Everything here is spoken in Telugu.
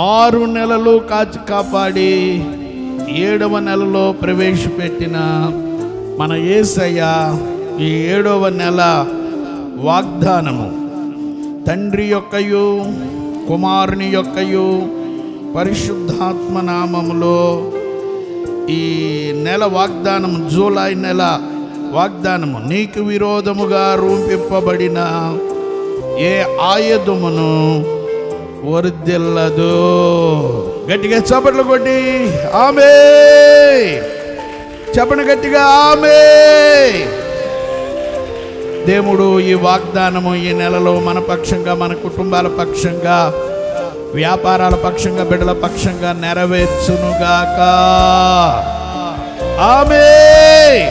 6 నెలలు కాచి కాపాడి 7వ నెలలో ప్రవేశపెట్టిన మన యేసయ్య ఈ 7వ నెల వాగ్దానము తండ్రి యొక్కయు కుమారుని యొక్కయు పరిశుద్ధాత్మ నామములో ఈ నెల వాగ్దానము, జూలై నెల వాగ్దానము, నీకు విరోధముగా రూపింపబడిన ఏ ఆయుధమును వర్ధిల్లదు. గట్టిగా చప్పట్లు కొట్టి ఆమేన్ చెప్పండి, గట్టిగా ఆమేన్. దేవుడు ఈ వాగ్దానము ఈ నెలలో మన పక్షంగా, మన కుటుంబాల పక్షంగా, వ్యాపారాల పక్షంగా, బిడ్డల పక్షంగా నెరవేర్చునుగాక. ఆమేన్.